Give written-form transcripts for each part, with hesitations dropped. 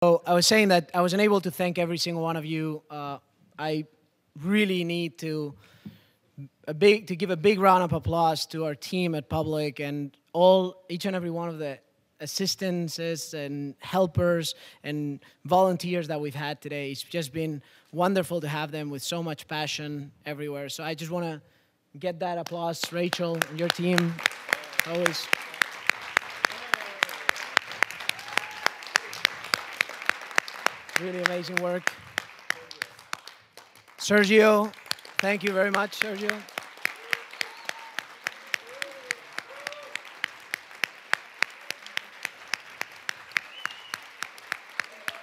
So I was saying that I wasn't able to thank every single one of you. I really need to give a big round of applause to our team at PVBLIC and each and every one of the assistants and helpers and volunteers that we've had today. It's just been wonderful to have them with so much passion everywhere. So I just want to get that applause, Rachel and your team, always. Really amazing work. Sergio, thank you very much, Sergio.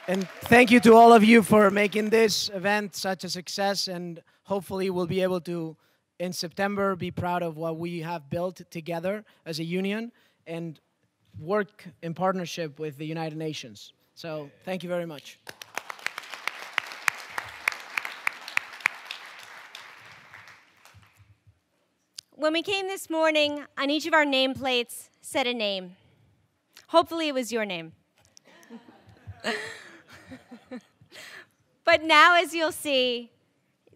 And thank you to all of you for making this event such a success, and hopefully we'll be able to, in September, be proud of what we have built together as a union and work in partnership with the United Nations. So thank you very much. When we came this morning, on each of our nameplates said a name. Hopefully it was your name. But now, as you'll see,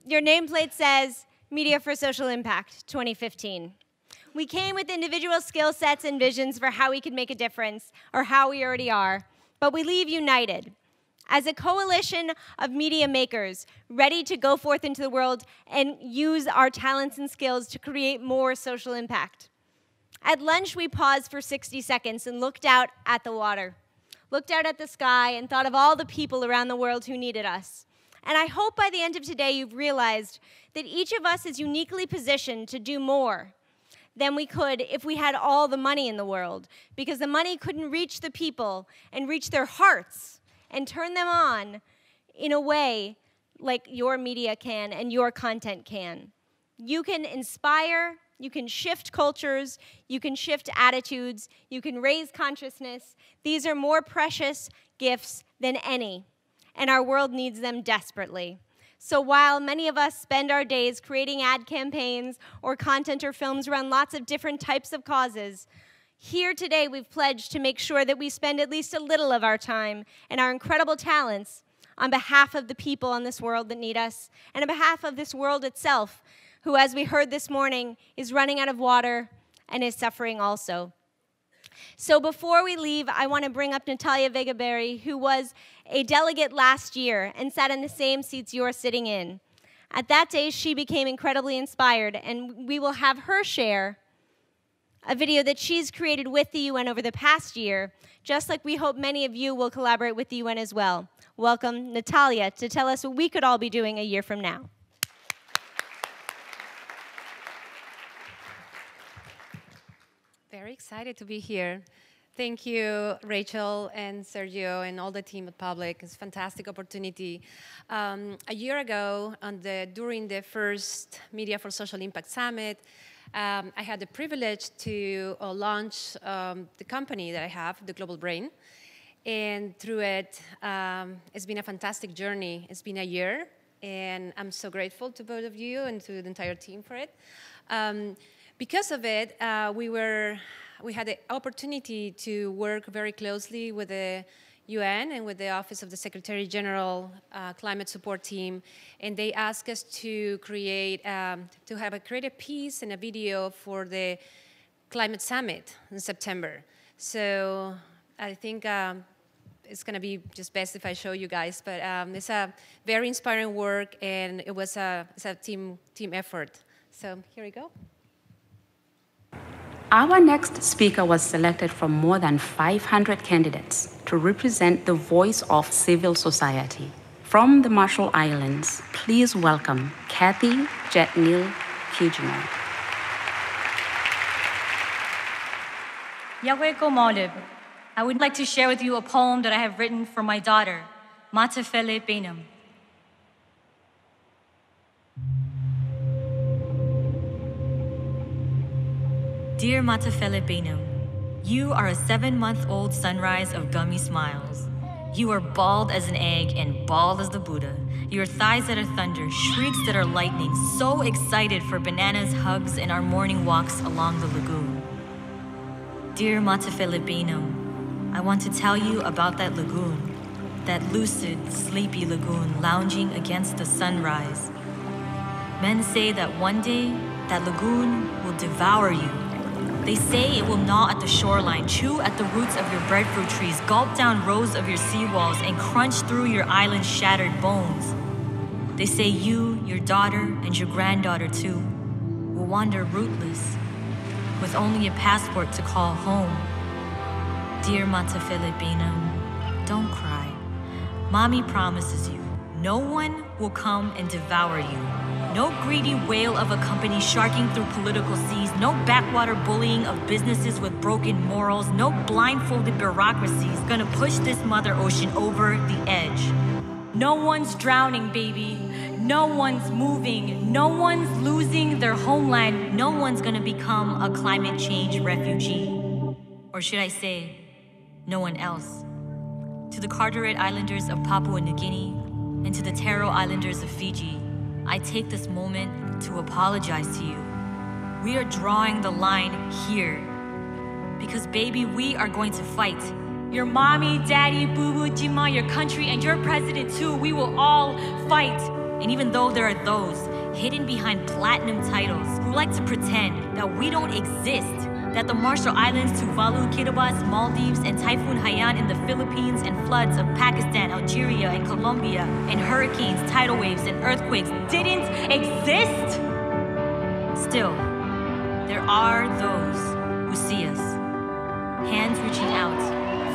your nameplate says Media for Social Impact 2015. We came with individual skill sets and visions for how we could make a difference, or how we already are, but we leave united as a coalition of media makers ready to go forth into the world and use our talents and skills to create more social impact. At lunch, we paused for 60 seconds and looked out at the water, looked out at the sky, and thought of all the people around the world who needed us. And I hope by the end of today you've realized that each of us is uniquely positioned to do more than we could if we had all the money in the world, because the money couldn't reach the people and reach their hearts and turn them on in a way like your media can and your content can. You can inspire, you can shift cultures, you can shift attitudes, you can raise consciousness. These are more precious gifts than any, and our world needs them desperately. So while many of us spend our days creating ad campaigns or content or films around lots of different types of causes, here today we've pledged to make sure that we spend at least a little of our time and our incredible talents on behalf of the people on this world that need us, and on behalf of this world itself, who, as we heard this morning, is running out of water and is suffering also. So before we leave, I want to bring up Natalia Vega Berry, who was a delegate last year and sat in the same seats you're sitting in. At that day, she became incredibly inspired, and we will have her share a video that she's created with the UN over the past year, just like we hope many of you will collaborate with the UN as well. Welcome, Natalia, to tell us what we could all be doing a year from now. Very excited to be here. Thank you, Rachel and Sergio and all the team at PVBLIC. It's a fantastic opportunity. A year ago, during the first Media for Social Impact Summit, I had the privilege to launch the company that I have, the Global Brain. And through it, it's been a fantastic journey. It's been a year, and I'm so grateful to both of you and to the entire team for it. Because of it, we had the opportunity to work very closely with the UN and with the Office of the Secretary General Climate Support Team, and they asked us to create a piece and a video for the Climate Summit in September. So I think it's going to be just best if I show you guys, but it's a very inspiring work, and it's a team effort. So here we go. Our next speaker was selected from more than 500 candidates to represent the voice of civil society. From the Marshall Islands, please welcome Kathy Jetnil Kijiner. Yahweh Molib, I would like to share with you a poem that I have written for my daughter, Matafele Benham. Dear Matafele Benham, you are a 7-month-old sunrise of gummy smiles. You are bald as an egg and bald as the Buddha. Your thighs that are thunder, shrieks that are lightning, so excited for bananas, hugs, and our morning walks along the lagoon. Dear Matafele Benham, I want to tell you about that lagoon. that lucid, sleepy lagoon lounging against the sunrise. Men say that one day, that lagoon will devour you. They say it will gnaw at the shoreline, chew at the roots of your breadfruit trees, gulp down rows of your seawalls, and crunch through your island's shattered bones. They say you, your daughter, and your granddaughter too, will wander rootless, with only a passport to call home. Dear Mata Filipino, don't cry. Mommy promises you, no one will come and devour you. No greedy whale of a company sharking through political seas, no backwater bullying of businesses with broken morals, no blindfolded bureaucracies gonna push this mother ocean over the edge. No one's drowning, baby. No one's moving. No one's losing their homeland. No one's gonna become a climate change refugee. Or should I say, no one else. To the Carteret Islanders of Papua New Guinea and to the Taro Islanders of Fiji, I take this moment to apologize to you. We are drawing the line here. Because baby, we are going to fight. Your mommy, daddy, boo-boo, Jima, your country, and your president too, we will all fight. And even though there are those hidden behind platinum titles who like to pretend that we don't exist, that the Marshall Islands, Tuvalu, Kiribati, Maldives, and Typhoon Haiyan in the Philippines, and floods of Pakistan, Algeria, and Colombia, and hurricanes, tidal waves, and earthquakes didn't exist? Still, there are those who see us. Hands reaching out,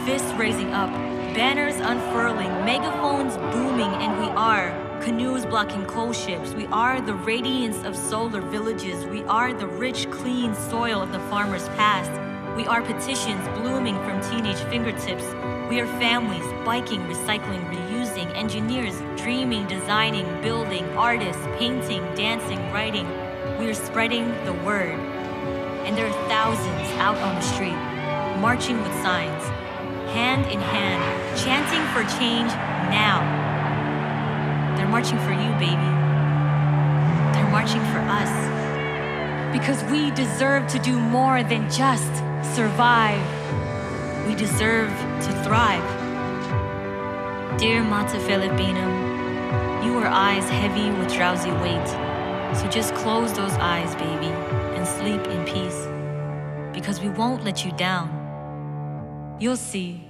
fists raising up, banners unfurling, megaphones booming, and we are canoes blocking coal ships. We are the radiance of solar villages. We are the rich, clean soil of the farmer's past. We are petitions blooming from teenage fingertips. We are families biking, recycling, reusing, engineers dreaming, designing, building, artists painting, dancing, writing. We are spreading the word. And there are thousands out on the street, marching with signs, hand in hand, chanting for change now. They're marching for you, baby. They're marching for us. Because we deserve to do more than just survive. We deserve to thrive. Dear Mata Filipino, you are eyes heavy with drowsy weight. So just close those eyes, baby, and sleep in peace. Because we won't let you down. You'll see.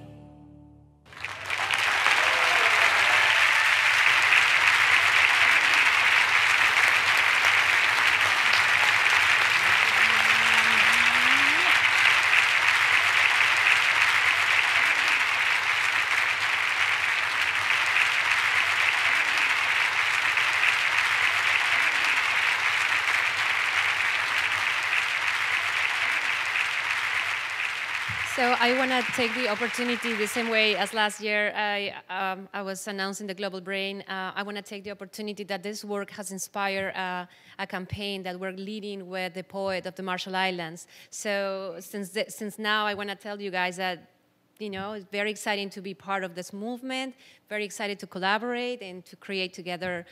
So I want to take the opportunity the same way as last year I was announcing the Global Brain. I want to take the opportunity that this work has inspired a campaign that we're leading with the poet of the Marshall Islands. So since now I want to tell you guys that, you know, it's very exciting to be part of this movement, very excited to collaborate and to create together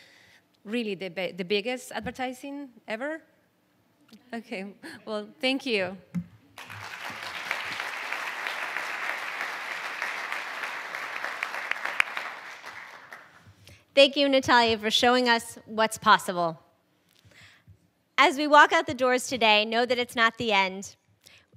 really the biggest advertising ever. Okay, well, thank you. Thank you, Natalia, for showing us what's possible. As we walk out the doors today, know that it's not the end.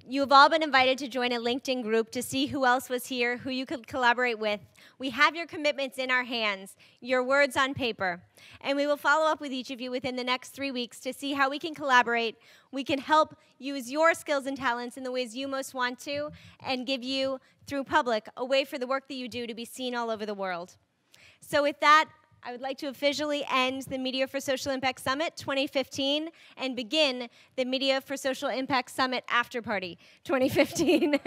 You have all been invited to join a LinkedIn group to see who else was here, who you could collaborate with. We have your commitments in our hands, your words on paper, and we will follow up with each of you within the next 3 weeks to see how we can collaborate. We can help use your skills and talents in the ways you most want to, and give you, through Public, a way for the work that you do to be seen all over the world. So with that, I would like to officially end the Media for Social Impact Summit 2015 and begin the Media for Social Impact Summit After Party 2015.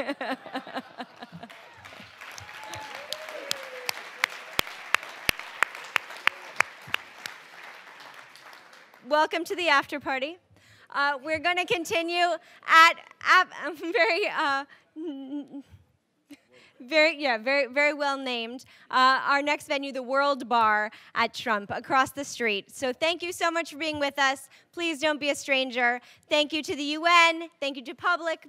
Welcome to the after party. We're going to continue at very well named. Our next venue, the World Bar at Trump, across the street. So thank you so much for being with us. Please don't be a stranger. Thank you to the UN. Thank you to Public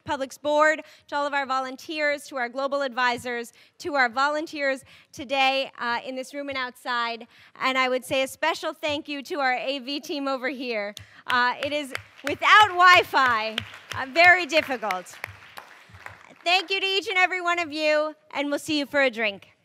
Public's board, to all of our volunteers, to our global advisors, to our volunteers today in this room and outside. And I would say a special thank you to our AV team over here. It is, without Wi-Fi, very difficult. Thank you to each and every one of you, and we'll see you for a drink.